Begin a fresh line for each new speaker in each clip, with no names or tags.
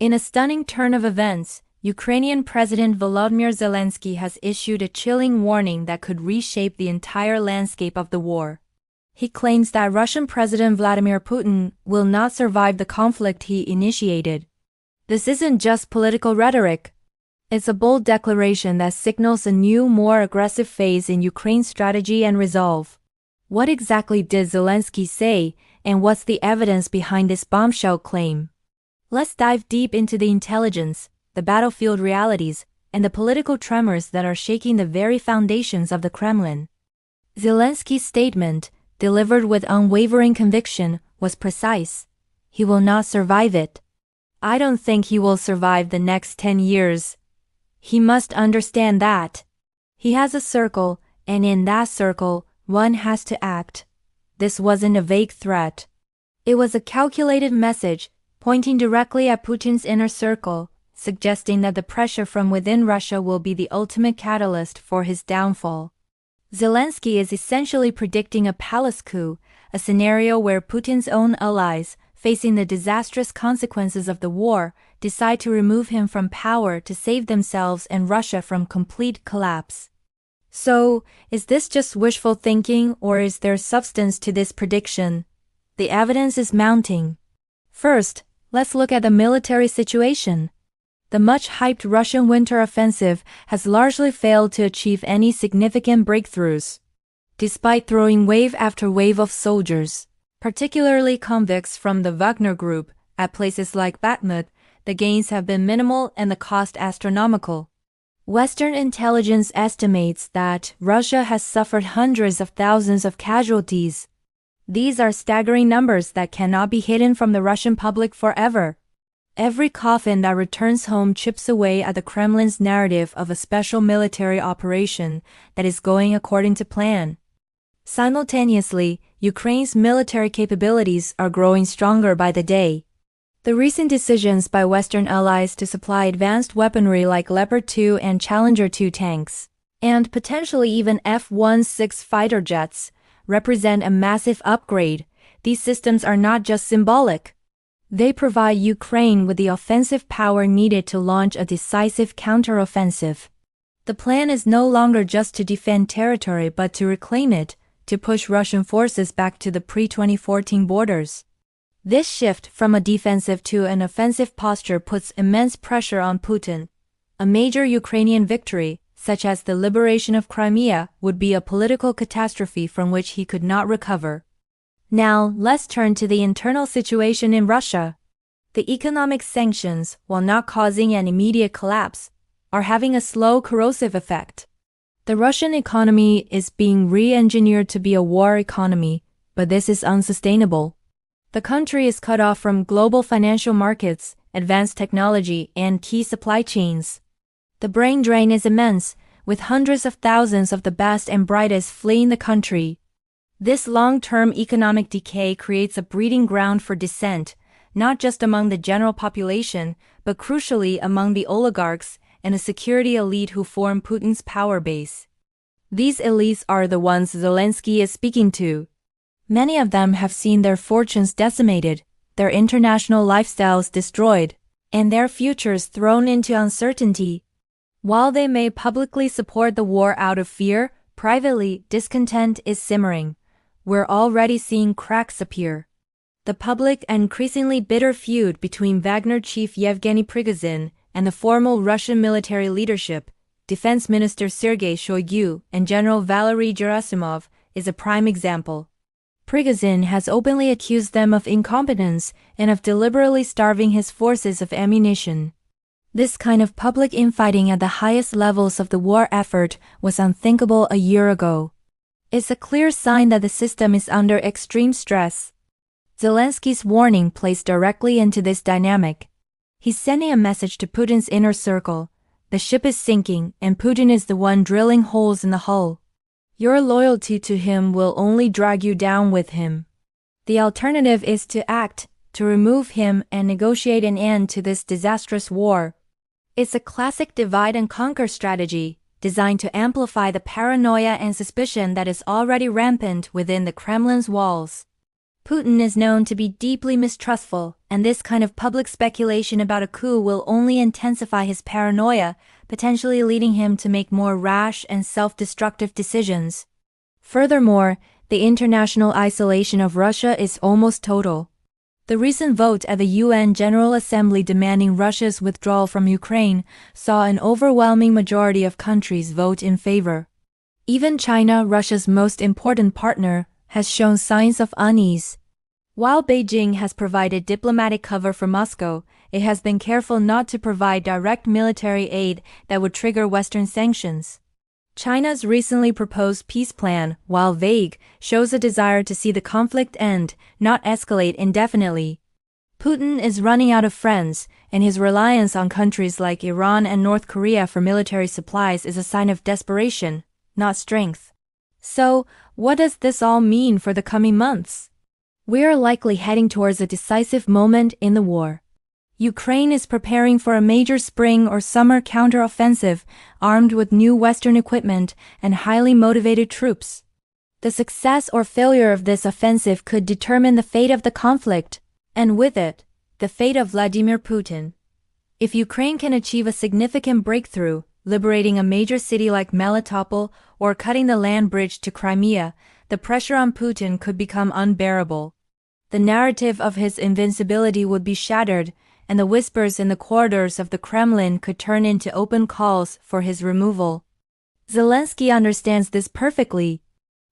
In a stunning turn of events, Ukrainian President Volodymyr Zelenskyy has issued a chilling warning that could reshape the entire landscape of the war. He claims that Russian President Vladimir Putin will not survive the conflict he initiated. This isn't just political rhetoric. It's a bold declaration that signals a new, more aggressive phase in Ukraine's strategy and resolve. What exactly did Zelenskyy say, and what's the evidence behind this bombshell claim? Let's dive deep into the intelligence, the battlefield realities, and the political tremors that are shaking the very foundations of the Kremlin. Zelensky's statement, delivered with unwavering conviction, was precise. He will not survive it. I don't think he will survive the next 10 years. He must understand that. He has a circle, and in that circle, one has to act. This wasn't a vague threat. It was a calculated message, pointing directly at Putin's inner circle, suggesting that the pressure from within Russia will be the ultimate catalyst for his downfall. Zelenskyy is essentially predicting a palace coup, a scenario where Putin's own allies, facing the disastrous consequences of the war, decide to remove him from power to save themselves and Russia from complete collapse. So, is this just wishful thinking, or is there substance to this prediction? The evidence is mounting. First, let's look at the military situation. The much-hyped Russian winter offensive has largely failed to achieve any significant breakthroughs. Despite throwing wave after wave of soldiers, particularly convicts from the Wagner Group, at places like Bakhmut, the gains have been minimal and the cost astronomical. Western intelligence estimates that Russia has suffered hundreds of thousands of casualties. These are staggering numbers that cannot be hidden from the Russian public forever. Every coffin that returns home chips away at the Kremlin's narrative of a special military operation that is going according to plan. Simultaneously, Ukraine's military capabilities are growing stronger by the day. The recent decisions by Western allies to supply advanced weaponry like Leopard 2 and Challenger 2 tanks, and potentially even F-16 fighter jets, represent a massive upgrade. These systems are not just symbolic. They provide Ukraine with the offensive power needed to launch a decisive counteroffensive. The plan is no longer just to defend territory but to reclaim it, to push Russian forces back to the pre-2014 borders. This shift from a defensive to an offensive posture puts immense pressure on Putin. A major Ukrainian victory, such as the liberation of Crimea, would be a political catastrophe from which he could not recover. Now, let's turn to the internal situation in Russia. The economic sanctions, while not causing an immediate collapse, are having a slow, corrosive effect. The Russian economy is being re-engineered to be a war economy, but this is unsustainable. The country is cut off from global financial markets, advanced technology, and key supply chains. The brain drain is immense, with hundreds of thousands of the best and brightest fleeing the country. This long-term economic decay creates a breeding ground for dissent, not just among the general population, but crucially among the oligarchs and a security elite who form Putin's power base. These elites are the ones Zelenskyy is speaking to. Many of them have seen their fortunes decimated, their international lifestyles destroyed, and their futures thrown into uncertainty. While they may publicly support the war out of fear, privately, discontent is simmering. We're already seeing cracks appear. The public and increasingly bitter feud between Wagner chief Yevgeny Prigozhin and the formal Russian military leadership, Defense Minister Sergei Shoigu and General Valery Gerasimov, is a prime example. Prigozhin has openly accused them of incompetence and of deliberately starving his forces of ammunition. This kind of public infighting at the highest levels of the war effort was unthinkable a year ago. It's a clear sign that the system is under extreme stress. Zelensky's warning plays directly into this dynamic. He's sending a message to Putin's inner circle. The ship is sinking, and Putin is the one drilling holes in the hull. Your loyalty to him will only drag you down with him. The alternative is to act, to remove him and negotiate an end to this disastrous war. It's a classic divide-and-conquer strategy, designed to amplify the paranoia and suspicion that is already rampant within the Kremlin's walls. Putin is known to be deeply mistrustful, and this kind of public speculation about a coup will only intensify his paranoia, potentially leading him to make more rash and self-destructive decisions. Furthermore, the international isolation of Russia is almost total. The recent vote at the UN General Assembly demanding Russia's withdrawal from Ukraine saw an overwhelming majority of countries vote in favor. Even China, Russia's most important partner, has shown signs of unease. While Beijing has provided diplomatic cover for Moscow, it has been careful not to provide direct military aid that would trigger Western sanctions. China's recently proposed peace plan, while vague, shows a desire to see the conflict end, not escalate indefinitely. Putin is running out of friends, and his reliance on countries like Iran and North Korea for military supplies is a sign of desperation, not strength. So, what does this all mean for the coming months? We are likely heading towards a decisive moment in the war. Ukraine is preparing for a major spring or summer counteroffensive, armed with new Western equipment and highly motivated troops. The success or failure of this offensive could determine the fate of the conflict, and with it, the fate of Vladimir Putin. If Ukraine can achieve a significant breakthrough, liberating a major city like Melitopol or cutting the land bridge to Crimea, the pressure on Putin could become unbearable. The narrative of his invincibility would be shattered, and the whispers in the corridors of the Kremlin could turn into open calls for his removal. Zelenskyy understands this perfectly.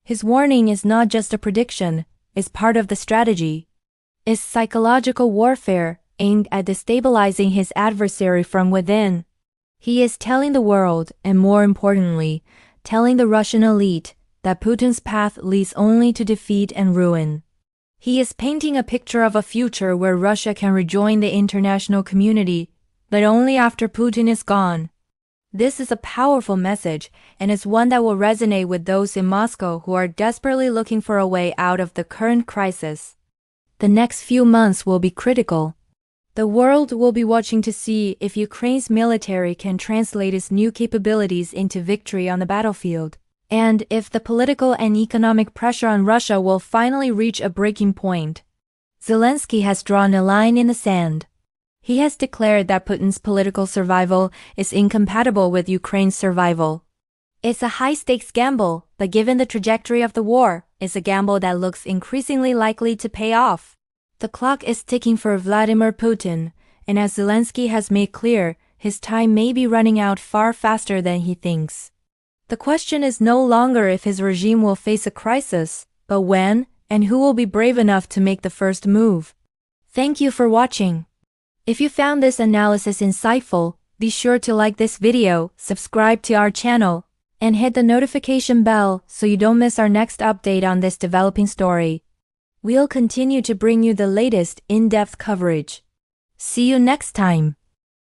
His warning is not just a prediction, it's part of the strategy. It's psychological warfare aimed at destabilizing his adversary from within. He is telling the world, and more importantly, telling the Russian elite, that Putin's path leads only to defeat and ruin. He is painting a picture of a future where Russia can rejoin the international community, but only after Putin is gone. This is a powerful message, and it's one that will resonate with those in Moscow who are desperately looking for a way out of the current crisis. The next few months will be critical. The world will be watching to see if Ukraine's military can translate its new capabilities into victory on the battlefield, and if the political and economic pressure on Russia will finally reach a breaking point. Zelenskyy has drawn a line in the sand. He has declared that Putin's political survival is incompatible with Ukraine's survival. It's a high-stakes gamble, but given the trajectory of the war, it's a gamble that looks increasingly likely to pay off. The clock is ticking for Vladimir Putin, and as Zelenskyy has made clear, his time may be running out far faster than he thinks. The question is no longer if his regime will face a crisis, but when, and who will be brave enough to make the first move. Thank you for watching. If you found this analysis insightful, be sure to like this video, subscribe to our channel, and hit the notification bell so you don't miss our next update on this developing story. We'll continue to bring you the latest in-depth coverage. See you next time.